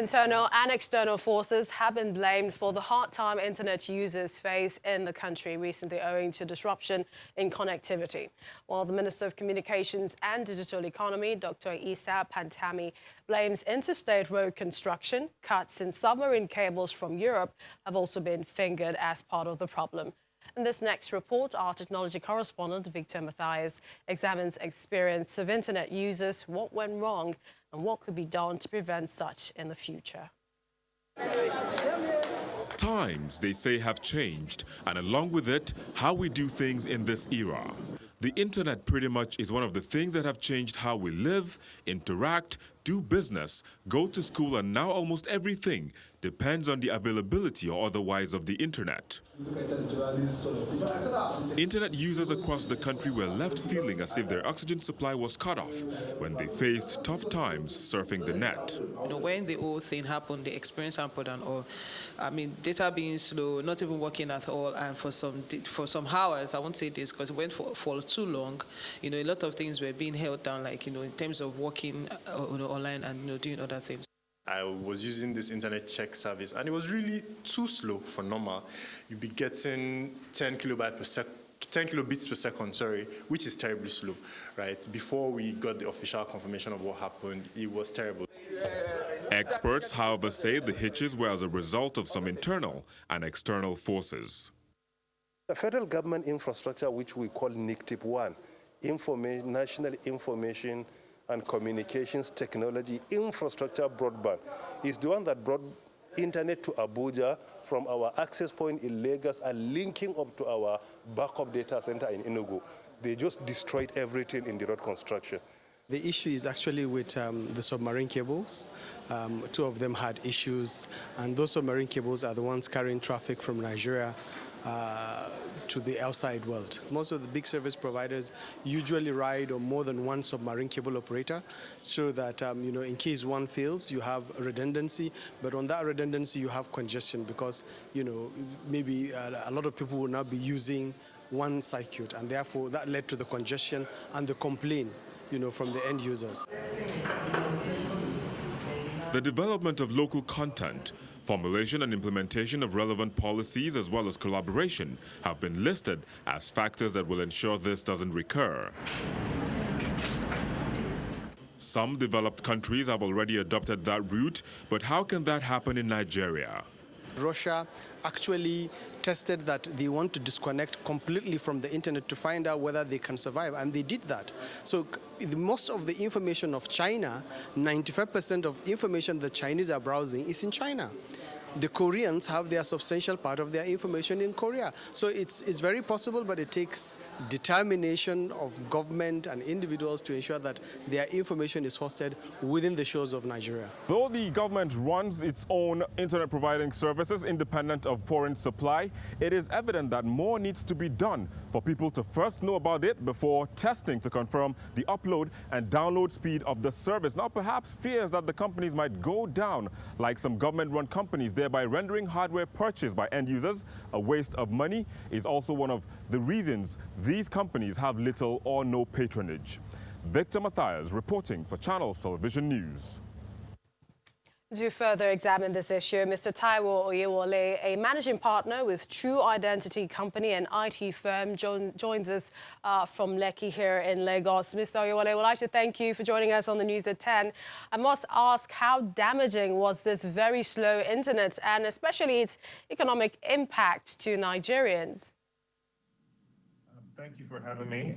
Internal and external forces have been blamed for the hard time internet users face in the country recently owing to disruption in connectivity. While the Minister of Communications and Digital Economy, Dr. Isa Pantami, blames interstate road construction, cuts in submarine cables from Europe have also been fingered as part of the problem. In this next report, our technology correspondent Victor Matthias examines experience of internet users, what went wrong, and what could be done to prevent such in the future. Times, they say, have changed, and along with it, how we do things in this era. The internet pretty much is one of the things that have changed how we live, interact, do business, go to school, and now almost everything depends on the availability or otherwise of the internet. Internet users across the country were left feeling as if their oxygen supply was cut off when they faced tough times surfing the net. You know, when the whole thing happened, the experience happened and all, I mean, data being slow, not even working at all, and for some hours, I won't say this because it went for too long, you know, a lot of things were being held down, like, you know, in terms of working online and, you know, doing other things. I was using this internet check service, and it was really too slow for normal. You'd be getting 10 kilobits per second, sorry, which is terribly slow, right? Before we got the official confirmation of what happened, it was terrible. Experts, however, say the hitches were as a result of some internal and external forces. The federal government infrastructure, which we call NICTIP-1, National Information and Communications Technology Infrastructure Broadband, is the one that brought internet to Abuja from our access point in Lagos and linking up to our backup data center in Enugu. They just destroyed everything in the road construction. The issue is actually with the submarine cables. Two of them had issues, and those submarine cables are the ones carrying traffic from Nigeria to the outside world. Most of the big service providers usually ride on more than one submarine cable operator, so that you know, in case one fails, you have redundancy. But on that redundancy, you have congestion because, you know, maybe a lot of people will not be using one circuit, and therefore that led to the congestion and the complaint, you know, from the end users. The development of local content, formulation and implementation of relevant policies, as well as collaboration, have been listed as factors that will ensure this doesn't recur. Some developed countries have already adopted that route, but how can that happen in Nigeria? Russia actually tested that they want to disconnect completely from the internet to find out whether they can survive, and they did that. So most of the information of China, 95% of information the Chinese are browsing is in China. The Koreans have their substantial part of their information in Korea. So it's very possible, but it takes determination of government and individuals to ensure that their information is hosted within the shores of Nigeria. Though the government runs its own internet providing services independent of foreign supply, it is evident that more needs to be done for people to first know about it before testing to confirm the upload and download speed of the service. Now, perhaps fears that the companies might go down like some government-run companies, thereby rendering hardware purchased by end users a waste of money, is also one of the reasons these companies have little or no patronage. Victor Matthias reporting for Channels Television News. To further examine this issue, Mr. Taiwo Oyewole, a managing partner with True Identity Company, an IT firm, joins us from Lekki here in Lagos. Mr. Oyewole, I would like to thank you for joining us on the news at 10. I must ask, how damaging was this very slow internet, and especially its economic impact to Nigerians? Thank you for having me.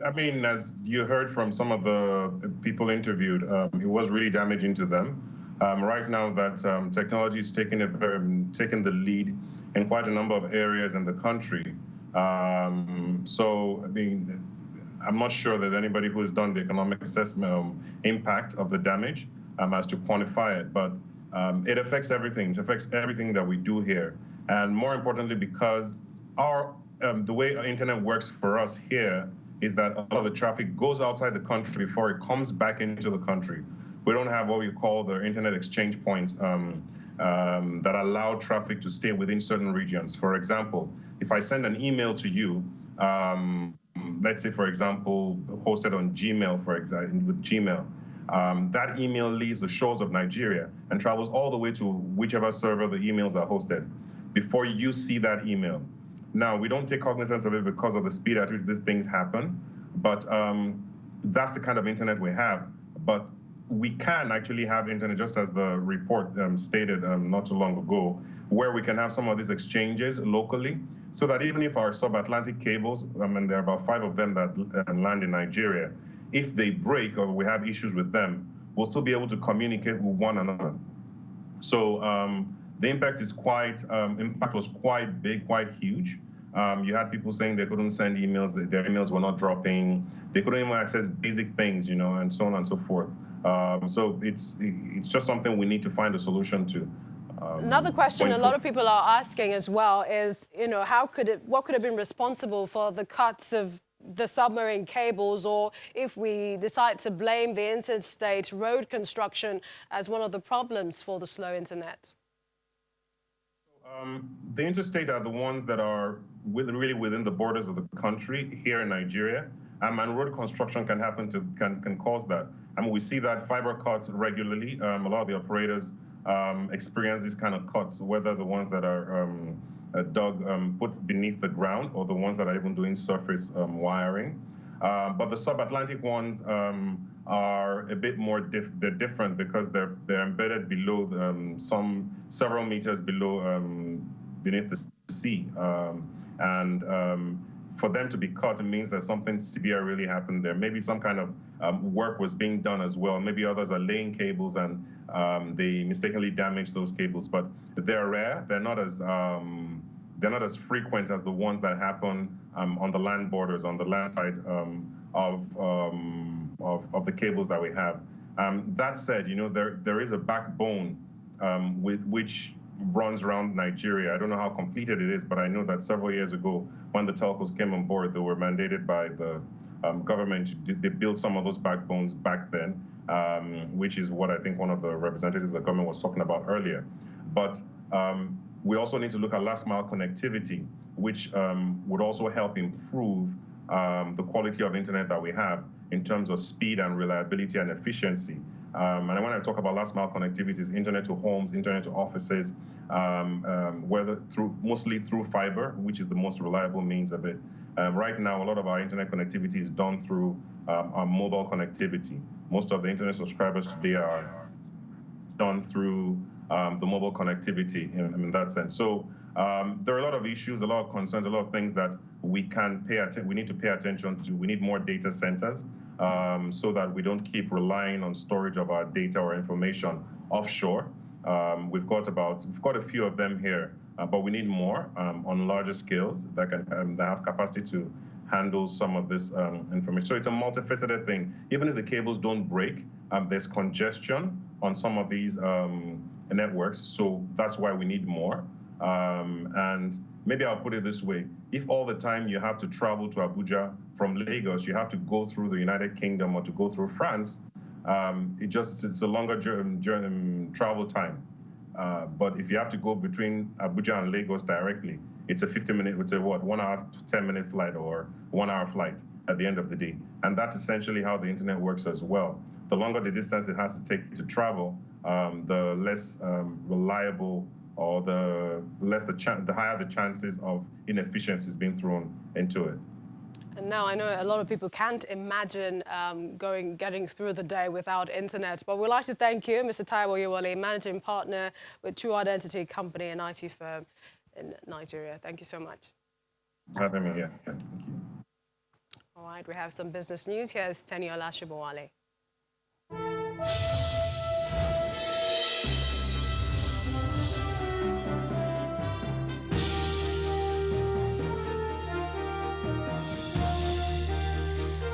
I mean, as you heard from some of the people interviewed, it was really damaging to them. Right now that technology is taking the lead in quite a number of areas in the country. So, I mean, I'm not sure there's anybody who has done the economic assessment impact of the damage as to quantify it, but it affects everything. It affects everything that we do here. And more importantly, because the way our internet works for us here is that a lot of the traffic goes outside the country before it comes back into the country. We don't have what we call the internet exchange points that allow traffic to stay within certain regions. For example, if I send an email to you, let's say, for example, hosted on Gmail, for example, with Gmail, that email leaves the shores of Nigeria and travels all the way to whichever server the emails are hosted before you see that email. Now, we don't take cognizance of it because of the speed at which these things happen, but that's the kind of internet we have. But we can actually have internet, just as the report stated not too long ago, where we can have some of these exchanges locally, so that even if our sub-Atlantic cables, and there are about 5 of them that land in Nigeria, if they break or we have issues with them, we'll still be able to communicate with one another. So the impact was quite big, quite huge. You had people saying they couldn't send emails, their emails were not dropping, they couldn't even access basic things, and so on and so forth. So it's just something we need to find a solution to. Another question a lot of people are asking as well is, what could have been responsible for the cuts of the submarine cables, or if we decide to blame the interstate road construction as one of the problems for the slow internet? The interstate are the ones that are really within the borders of the country here in Nigeria, and road construction can can cause that. I mean, we see that fiber cuts regularly. A lot of the operators experience these kind of cuts, whether the ones that are put beneath the ground or the ones that are even doing surface wiring. But the sub-Atlantic ones are a bit more they're different because they're embedded below several meters below beneath the sea, and for them to be cut, it means that something severe really happened there. Maybe some kind of work was being done as well. Maybe others are laying cables and they mistakenly damage those cables. But they're rare. They're not as frequent as the ones that happen on the land borders, on the land side of the cables that we have. That said, there is a backbone with which runs around Nigeria. I don't know how completed it is, but I know that several years ago, when the telcos came on board, they were mandated by the government. They built some of those backbones back then, which is what I think one of the representatives of the government was talking about earlier. But we also need to look at last mile connectivity, which would also help improve the quality of internet that we have in terms of speed and reliability and efficiency. And when I talk about last mile connectivity, it's internet to homes, internet to offices, mostly through fiber, which is the most reliable means of it. Right now, a lot of our internet connectivity is done through our mobile connectivity. Most of the internet subscribers today are done through the mobile connectivity in that sense. So there are a lot of issues, a lot of concerns, a lot of things that we need to pay attention to. We need more data centers so that we don't keep relying on storage of our data or information offshore. We've got a few of them here, but we need more on larger scales that have capacity to handle some of this information. So it's a multifaceted thing. Even if the cables don't break, there's congestion on some of these networks. So that's why we need more. And maybe I'll put it this way. If all the time you have to travel to Abuja from Lagos, you have to go through the United Kingdom or to go through France, it's a longer travel time. But if you have to go between Abuja and Lagos directly, it's a 50-minute, it's a 1 hour to 10-minute flight or 1 hour flight at the end of the day. And that's essentially how the internet works as well. The longer the distance it has to take to travel, the less reliable or the higher the chances of inefficiencies being thrown into it. And now I know a lot of people can't imagine getting through the day without internet, but we'd like to thank you, Mr. Taiwo Yewole, managing partner with True Identity Company, an IT firm in Nigeria. Thank you so much. Having me here. Thank you. All right, we have some business news. Here's Teniola Shibowale.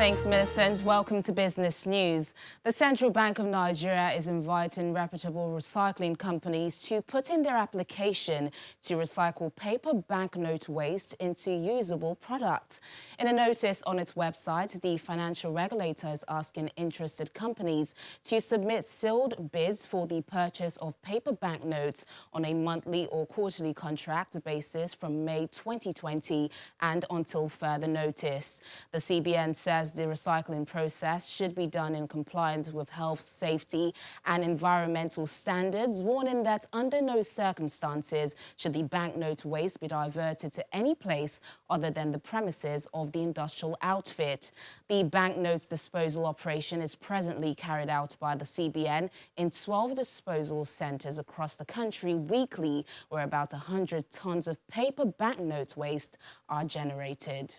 Thanks, Millicent. Welcome to Business News. The Central Bank of Nigeria is inviting reputable recycling companies to put in their application to recycle paper banknote waste into usable products. In a notice on its website, the financial regulator is asking interested companies to submit sealed bids for the purchase of paper banknotes on a monthly or quarterly contract basis from May 2020 and until further notice. The CBN says says the recycling process should be done in compliance with health, safety and environmental standards, warning that under no circumstances should the banknote waste be diverted to any place other than the premises of the industrial outfit. The banknotes disposal operation is presently carried out by the CBN in 12 disposal centres across the country weekly, where about 100 tons of paper banknote waste are generated.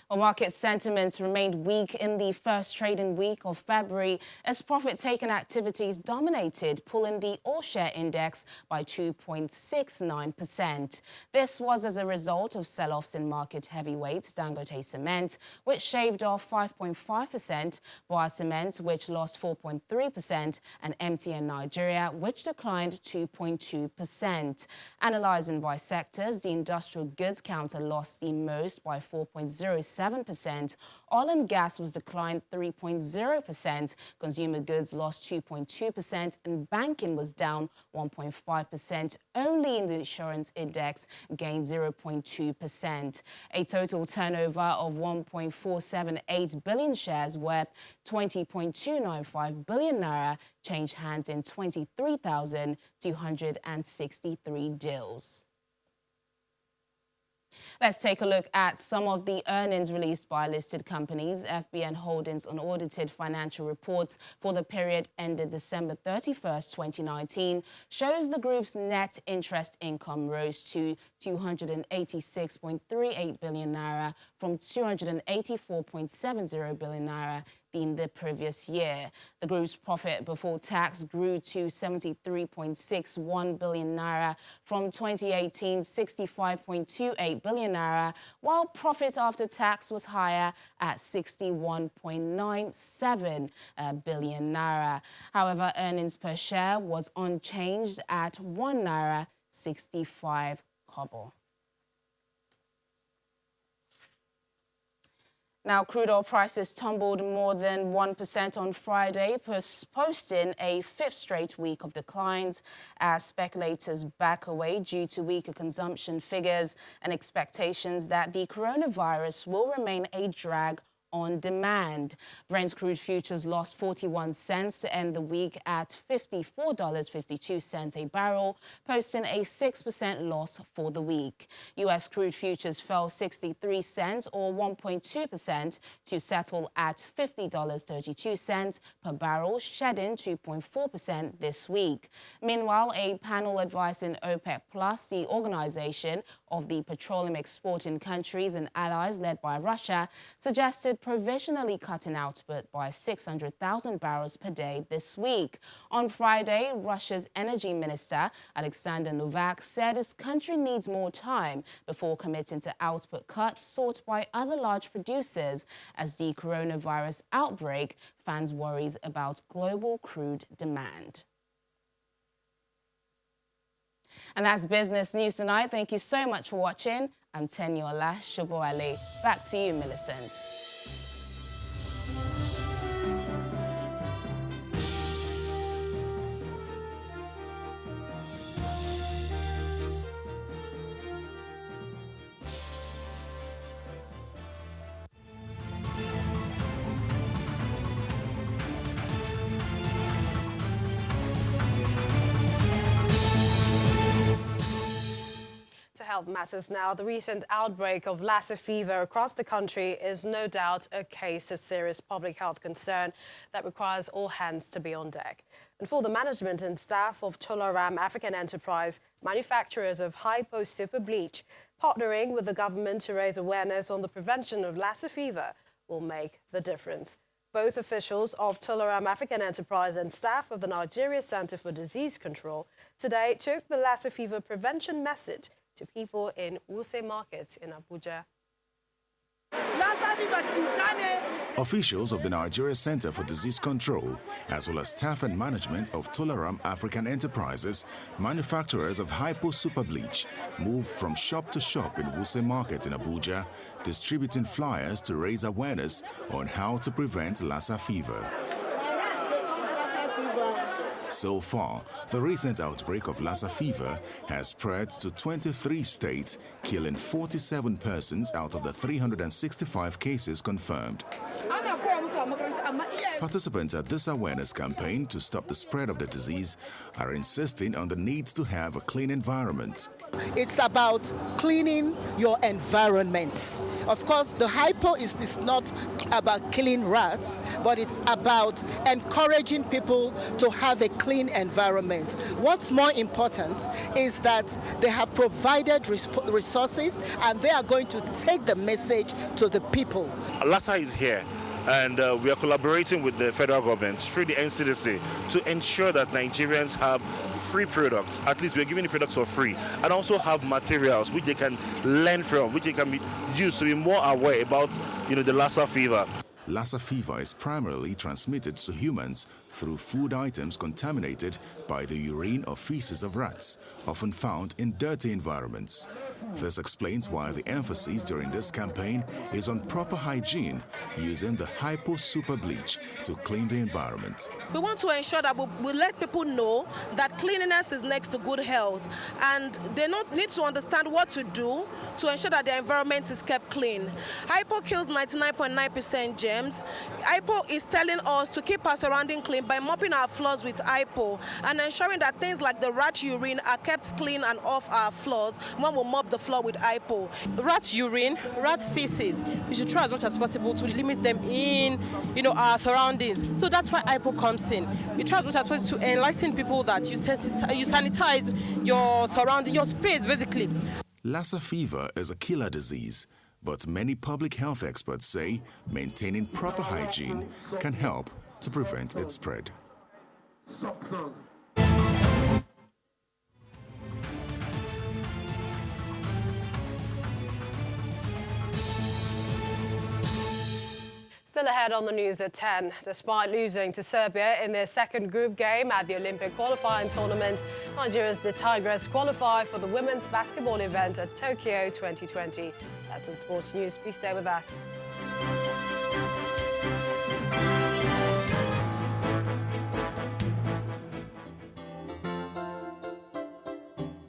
Well, market sentiments remained weak in the first trading week of February as profit-taking activities dominated, pulling the all-share index by 2.69%. This was as a result of sell-offs in market heavyweights Dangote Cement, which shaved off 5.5%, Boa Cement, which lost 4.3%, and MTN Nigeria, which declined 2.2%. Analysing by sectors, the industrial goods counter lost the most by 4.07%. Oil and gas was declined 3.0%, consumer goods lost 2.2%, and banking was down 1.5%. Only in the insurance index gained 0.2%. A total turnover of 1.478 billion shares worth 20.295 billion naira changed hands in 23,263 deals. Let's take a look at some of the earnings released by listed companies. FBN Holdings' unaudited financial reports for the period ended December 31st, 2019 shows the group's net interest income rose to 286.38 billion naira from 284.70 billion naira in the previous year. The group's profit before tax grew to 73.61 billion naira from 2018's 65.28 billion naira, while profit after tax was higher at 61.97 billion naira. However, earnings per share was unchanged at 1 naira 65 kobo. Now, crude oil prices tumbled more than 1% on Friday, posting a fifth straight week of declines as speculators back away due to weaker consumption figures and expectations that the coronavirus will remain a drag on demand. Brent crude futures lost 41 cents to end the week at $54.52 a barrel, posting a 6% loss for the week. U.S. crude futures fell 63 cents or 1.2% to settle at $50.32 per barrel, shedding 2.4% this week. Meanwhile, a panel advising OPEC Plus, the organization of the petroleum exporting countries and allies led by Russia, suggested provisionally cutting output by 600,000 barrels per day this week. On Friday, Russia's energy minister, Alexander Novak, said his country needs more time before committing to output cuts sought by other large producers as the coronavirus outbreak fans worries about global crude demand. And that's business news tonight. Thank you so much for watching. I'm Tenyola Shoboale. Back to you, Millicent. Health matters now. The recent outbreak of Lassa fever across the country is no doubt a case of serious public health concern that requires all hands to be on deck. And for the management and staff of Tolaram African Enterprise, manufacturers of Hypo Super Bleach, partnering with the government to raise awareness on the prevention of Lassa fever will make the difference. Both officials of Tolaram African Enterprise and staff of the Nigeria Center for Disease Control today took the Lassa fever prevention message to people in Wuse Market in Abuja. Officials of the Nigeria Center for Disease Control, as well as staff and management of Tolaram African Enterprises, manufacturers of Hypo Super Bleach, moved from shop to shop in Wuse Market in Abuja, distributing flyers to raise awareness on how to prevent Lassa fever. So far, the recent outbreak of Lassa fever has spread to 23 states, killing 47 persons out of the 365 cases confirmed. Participants at this awareness campaign to stop the spread of the disease are insisting on the need to have a clean environment. It's about cleaning your environment. Of course, the hypo is not about killing rats, but it's about encouraging people to have a clean environment. What's more important is that they have provided resources and they are going to take the message to the people. Lassa is here. And we are collaborating with the federal government through the NCDC to ensure that Nigerians have free products. At least we're giving the products for free, and also have materials which they can learn from, which they can be used to be more aware about, the Lassa fever. Lassa fever is primarily transmitted to humans through food items contaminated by the urine or feces of rats, often found in dirty environments. This explains why the emphasis during this campaign is on proper hygiene, using the Hypo Super Bleach to clean the environment. We want to ensure that we let people know that cleanliness is next to good health, and they need to understand what to do to ensure that the environment is kept clean. Hypo kills 99.9% germs. Hypo is telling us to keep our surrounding clean by mopping our floors with Hypo and ensuring that things like the rat urine are kept clean and off our floors when we mop the floor with Hypo. Rat urine, rat feces, we should try as much as possible to limit them in, our surroundings. So that's why Hypo comes in. We try as much as possible to enlighten people that you sanitize your surrounding, your space, basically. Lassa fever is a killer disease, but many public health experts say maintaining proper hygiene can help to prevent its spread. Still ahead on the news at 10. Despite losing to Serbia in their second group game at the Olympic qualifying tournament, Nigeria's the Tigress qualify for the women's basketball event at Tokyo 2020. That's in sports news. Please stay with us.